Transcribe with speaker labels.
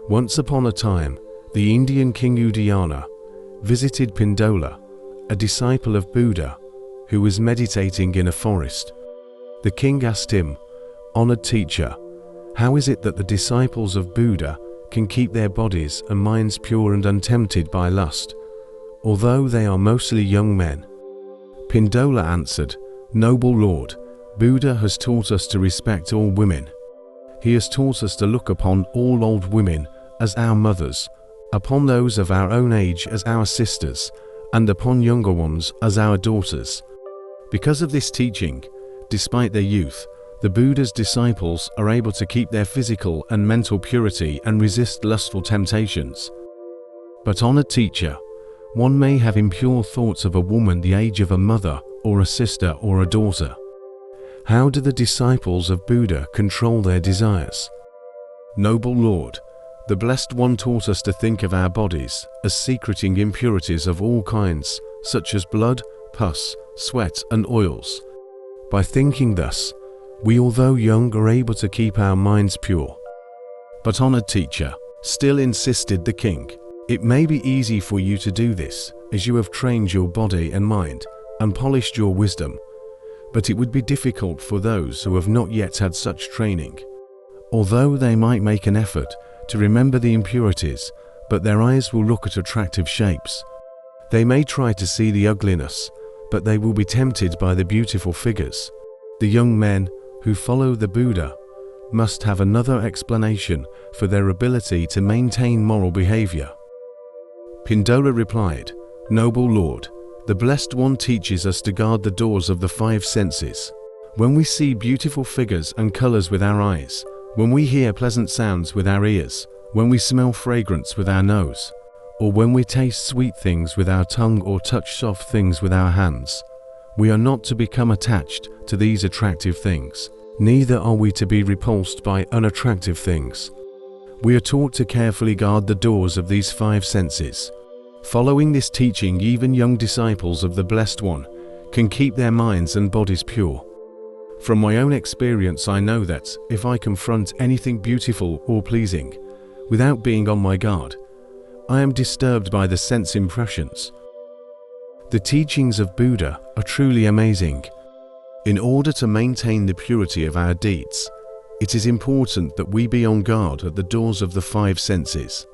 Speaker 1: Once upon a time, the Indian king Udayana visited Pindola, a disciple of Buddha, who was meditating in a forest. The king asked him, "Honored teacher, how is it that the disciples of Buddha can keep their bodies and minds pure and untempted by lust, although they are mostly young men?" Pindola answered, "Noble Lord, Buddha has taught us to respect all women. He has taught us to look upon all old women as our mothers, upon those of our own age as our sisters, and upon younger ones as our daughters. Because of this teaching, despite their youth, the Buddha's disciples are able to keep their physical and mental purity and resist lustful temptations. But honored teacher, one may have impure thoughts of a woman the age of a mother or a sister or a daughter. How do the disciples of Buddha control their desires?" Noble Lord, the Blessed One taught us to think of our bodies as secreting impurities of all kinds, such as blood, pus, sweat, and oils. By thinking thus, we, although young, are able to keep our minds pure. "But honored teacher," still insisted the king, "it may be easy for you to do this, as you have trained your body and mind and polished your wisdom. But it would be difficult for those who have not yet had such training. Although they might make an effort to remember the impurities, but their eyes will look at attractive shapes. They may try to see the ugliness, but they will be tempted by the beautiful figures. The young men who follow the Buddha must have another explanation for their ability to maintain moral behavior." Pindola replied, "Noble Lord, the Blessed One teaches us to guard the doors of the five senses. When we see beautiful figures and colors with our eyes, when we hear pleasant sounds with our ears, when we smell fragrance with our nose, or when we taste sweet things with our tongue or touch soft things with our hands, we are not to become attached to these attractive things. Neither are we to be repulsed by unattractive things. We are taught to carefully guard the doors of these five senses. Following this teaching, even young disciples of the Blessed One can keep their minds and bodies pure. From my own experience, I know that if I confront anything beautiful or pleasing, without being on my guard, I am disturbed by the sense impressions. The teachings of Buddha are truly amazing. In order to maintain the purity of our deeds, it is important that we be on guard at the doors of the five senses.